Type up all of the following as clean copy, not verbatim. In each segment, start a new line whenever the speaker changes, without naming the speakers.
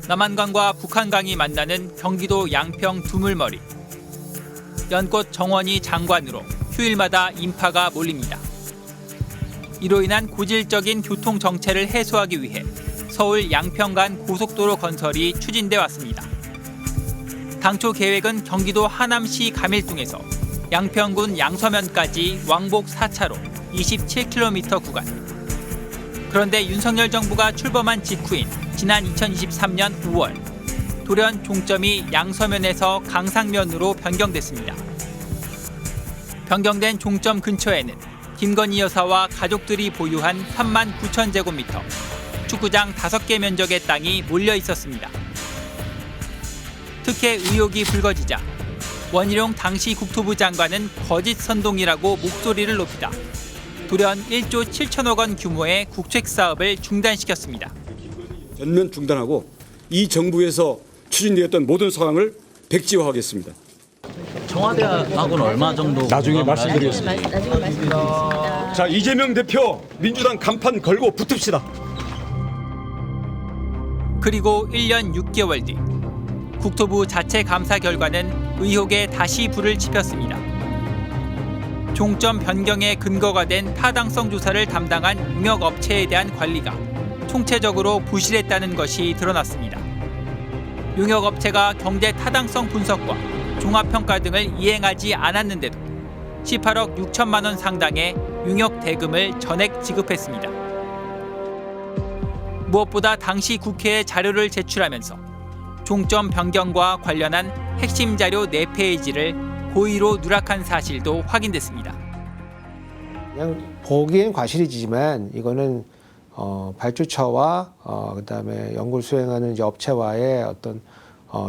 남한강과 북한강이 만나는 경기도 양평 두물머리. 연꽃 정원이 장관으로 휴일마다 인파가 몰립니다. 이로 인한 고질적인 교통 정체를 해소하기 위해 서울 양평 간 고속도로 건설이 추진돼 왔습니다. 당초 계획은 경기도 하남시 가밀동에서 양평군 양서면까지 왕복 4차로 27km 구간. 그런데 윤석열 정부가 출범한 직후인 지난 2023년 5월 돌연 종점이 양서면에서 강상면으로 변경됐습니다. 변경된 종점 근처에는 김건희 여사와 가족들이 보유한 39,000제곱미터, 축구장 5개 면적의 땅이 몰려 있었습니다. 특혜 의혹이 불거지자 원희룡 당시 국토부 장관은 거짓 선동이라고 목소리를 높이다 돌연 1조 7천억 원 규모의 국책 사업을 중단시켰습니다.
전면 중단하고 이 정부에서 추진되었던 모든 사항을 백지화하겠습니다.
청와대하고는 얼마 정도
나중에 말씀드리겠습니다.
나중에 말씀드리겠습니다.
자, 이재명 대표 민주당 간판 걸고 붙읍시다.
그리고 1년 6개월 뒤 국토부 자체 감사 결과는 의혹에 다시 불을 지폈습니다. 종점 변경의 근거가 된 타당성 조사를 담당한 용역업체에 대한 관리가 총체적으로 부실했다는 것이 드러났습니다. 용역업체가 경제 타당성 분석과 종합평가 등을 이행하지 않았는데도 18억 6천만 원 상당의 용역 대금을 전액 지급했습니다. 무엇보다 당시 국회에 자료를 제출하면서 종점 변경과 관련한 핵심 자료 4페이지를 고의로 누락한 사실도 확인됐습니다.
그냥 보기엔 과실이지만 이거는 발주처와 그다음에 연구를 수행하는 이제 업체와의 어떤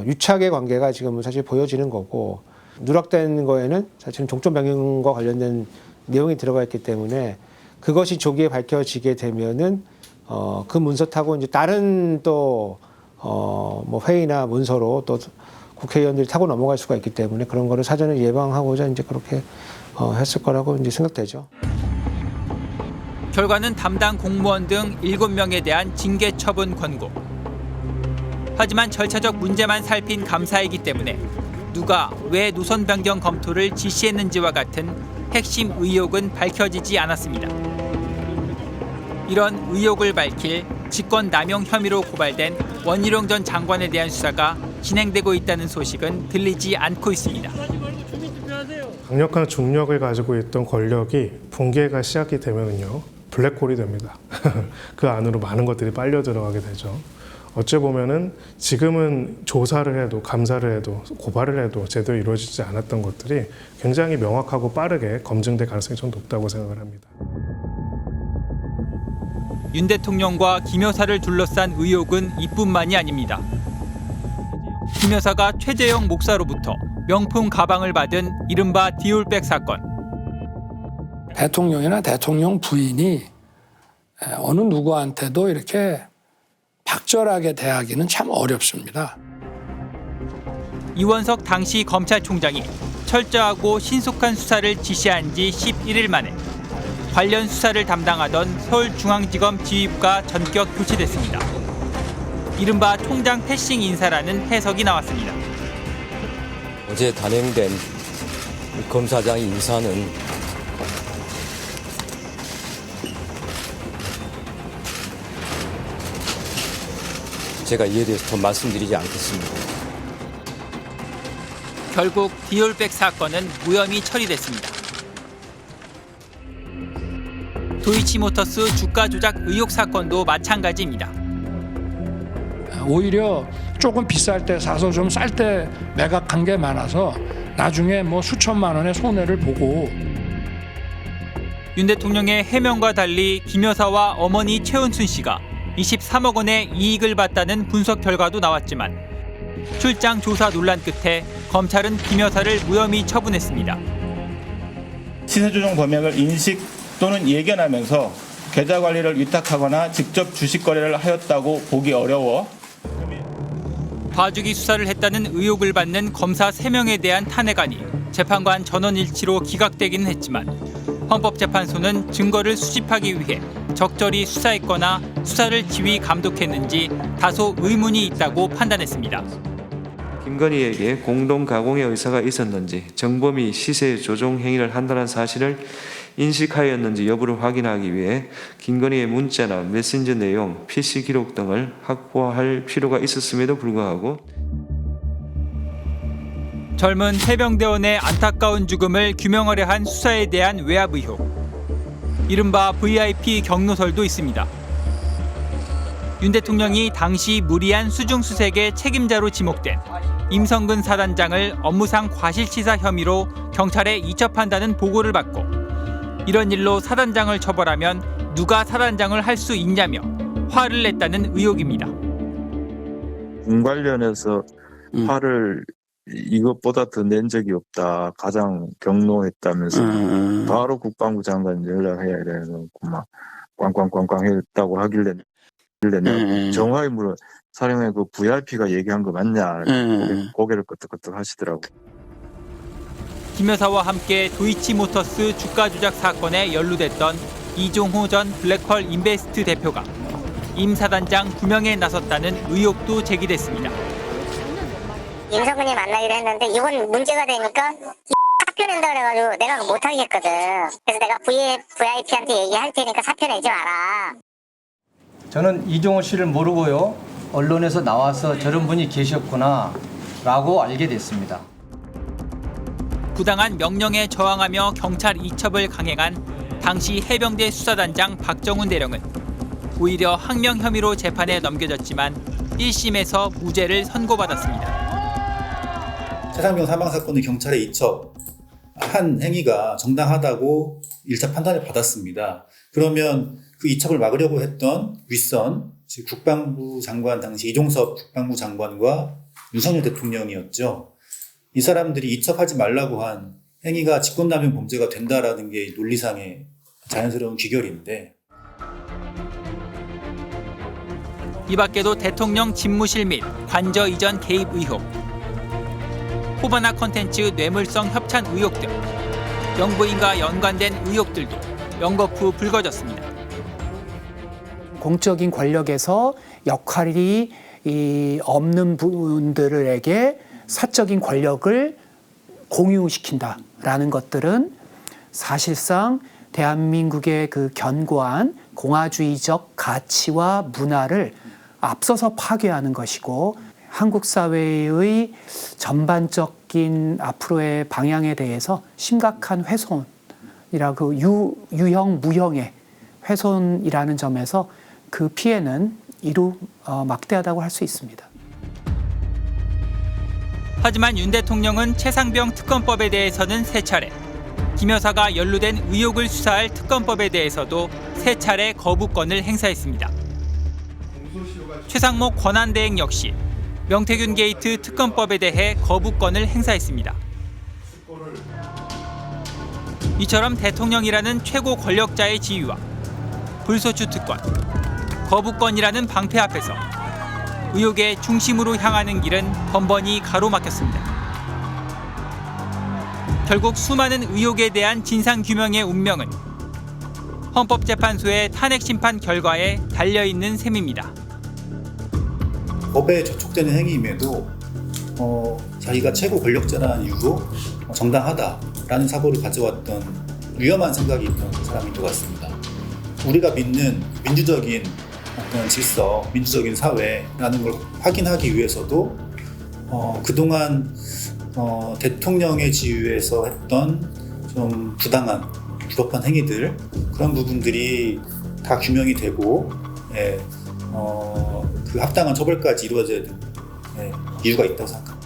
유착의 관계가 지금 사실 보여지는 거고, 누락된 거에는 사실은 종점 변경과 관련된 내용이 들어가 있기 때문에 그것이 조기에 밝혀지게 되면은 그 문서 타고 이제 다른 또 뭐 회의나 문서로 또 국회의원들이 타고 넘어갈 수가 있기 때문에 그런 거를 사전에 예방하고자 이제 그렇게 했을 거라고 이제 생각되죠.
결과는 담당 공무원 등 7명에 대한 징계 처분 권고. 하지만 절차적 문제만 살핀 감사이기 때문에 누가 왜 노선 변경 검토를 지시했는지와 같은 핵심 의혹은 밝혀지지 않았습니다. 이런 의혹을 밝힐 직권 남용 혐의로 고발된 원희룡 전 장관에 대한 수사가 진행되고 있다는 소식은 들리지 않고 있습니다.
강력한 중력을 가지고 있던 권력이 붕괴가 시작이 되면요, 블랙홀이 됩니다. 그 안으로 많은 것들이 빨려 들어가게 되죠. 어찌 보면은 지금은 조사를 해도 감사를 해도 고발을 해도 제대로 이루어지지 않았던 것들이 굉장히 명확하고 빠르게 검증될 가능성이 좀 높다고 생각을 합니다.
윤 대통령과 김 여사를 둘러싼 의혹은 이뿐만이 아닙니다. 김 여사가 최재형 목사로부터 명품 가방을 받은 이른바 디올백 사건.
대통령이나 대통령 부인이 어느 누구한테도 이렇게 박절하게 대하기는 참 어렵습니다.
이원석 당시 검찰총장이 철저하고 신속한 수사를 지시한 지 11일 만에 관련 수사를 담당하던 서울중앙지검 지휘부가 전격 교체됐습니다. 이른바 총장 패싱 인사라는 해석이 나왔습니다.
어제 단행된 검사장 인사는 제가 이에 대해서 더 말씀드리지 않겠습니다.
결국 디올백 사건은 무혐의 처리됐습니다. 도이치모터스 주가 조작 의혹 사건도 마찬가지입니다.
오히려 조금 비쌀 때 사서 좀 쌀 때 매각한 게 많아서 나중에 뭐 수천만 원의 손해를 보고.
윤 대통령의 해명과 달리 김 여사와 어머니 최은순 씨가 23억 원의 이익을 봤다는 분석 결과도 나왔지만 출장 조사 논란 끝에 검찰은 김 여사를 무혐의 처분했습니다.
시세 조정 범행을 인식 또는 예견하면서 계좌 관리를 위탁하거나 직접 주식 거래를 하였다고 보기 어려워
봐주기 수사를 했다는 의혹을 받는 검사 3명에 대한 탄핵안이 재판관 전원 일치로 기각되기는 했지만 헌법재판소는 증거를 수집하기 위해 적절히 수사했거나 수사를 지휘 감독했는지 다소 의문이 있다고 판단했습니다.
김건희에게 공동 가공의 의사가 있었는지, 정범이 시세 조종 행위를 한다는 사실을 인식하였는지 여부를 확인하기 위해 김건희의 문자나 메신저 내용, PC 기록 등을 확보할 필요가 있었음에도 불구하고
젊은 해병대원의 안타까운 죽음을 규명하려 한 수사에 대한 외압 의혹. 이른바 VIP 경로설도 있습니다. 윤 대통령이 당시 무리한 수중수색의 책임자로 지목된 임성근 사단장을 업무상 과실치사 혐의로 경찰에 이첩한다는 보고를 받고 이런 일로 사단장을 처벌하면 누가 사단장을 할 수 있냐며 화를 냈다는 의혹입니다.
군 관련해서 화를 이것보다 더 낸 적이 없다. 가장 경로했다면서 바로 국방부 장관 연락해야 되는 막 꽝꽝꽝꽝 했다고 하길래 정확히 물어 사령관 그 VIP가 얘기한 거 맞냐 고개를 끄덕끄덕 하시더라고.
김 여사와 함께 도이치모터스 주가 조작 사건에 연루됐던 이종호 전 블랙펄 인베스트 대표가 임 사단장 구명에 나섰다는 의혹도 제기됐습니다.
임성근이 만나기로 했는데 이건 문제가 되니까 사표 낸다 그래가지고 내가 못 하겠거든. 그래서 내가 VIP한테 얘기할 테니까 사표 내지 마라.
저는 이종호 씨를 모르고요. 언론에서 나와서 저런 분이 계셨구나 라고 알게 됐습니다.
부당한 명령에 저항하며 경찰 이첩을 강행한 당시 해병대 수사단장 박정훈 대령은 오히려 항명 혐의로 재판에 넘겨졌지만 1심에서 무죄를 선고받았습니다.
최상병 사망 사건의 경찰의 이첩한 행위가 정당하다고 1차 판단을 받았습니다. 그러면 그 이첩을 막으려고 했던 윗선, 즉 국방부 장관 당시 이종섭 국방부 장관과 윤석열 대통령이었죠. 이 사람들이 이첩하지 말라고 한 행위가 직권남용 범죄가 된다라는 게 논리상의 자연스러운 귀결인데
이 밖에도 대통령 집무실 및 관저 이전 개입 의혹, 호바나 콘텐츠 뇌물성 협찬 의혹 등 영부인과 연관된 의혹들도 연거푸 불거졌습니다.
공적인 권력에서 역할이 없는 분들에게 사적인 권력을 공유시킨다라는 것들은 사실상 대한민국의 그 견고한 공화주의적 가치와 문화를 앞서서 파괴하는 것이고 한국 사회의 전반적인 앞으로의 방향에 대해서 심각한 훼손이라고 유형 무형의 훼손이라는 점에서 그 피해는 이루 막대하다고 할 수 있습니다.
하지만 윤 대통령은 최상병 특검법에 대해서는 3차례, 김 여사가 연루된 의혹을 수사할 특검법에 대해서도 3차례 거부권을 행사했습니다. 최상목 권한대행 역시 명태균 게이트 특검법에 대해 거부권을 행사했습니다. 이처럼 대통령이라는 최고 권력자의 지위와 불소추 특권, 거부권이라는 방패 앞에서 의혹의 중심으로 향하는 길은 번번이 가로막혔습니다. 결국 수많은 의혹에 대한 진상규명의 운명은 헌법재판소의 탄핵심판 결과에 달려있는 셈입니다.
법에 저촉되는 행위임에도 자기가 최고 권력자라는 이유로 정당하다라는 사고를 가져왔던 위험한 생각이 있던 사람인 것 같습니다. 우리가 믿는 민주적인 어떤 질서, 민주적인 사회라는 걸 확인하기 위해서도 그동안 대통령의 지위에서 했던 좀 부당한, 부법한 행위들 그런 부분들이 다 규명이 되고 그 합당한 처벌까지 이루어져야 되는 이유가 있다고 생각합니다.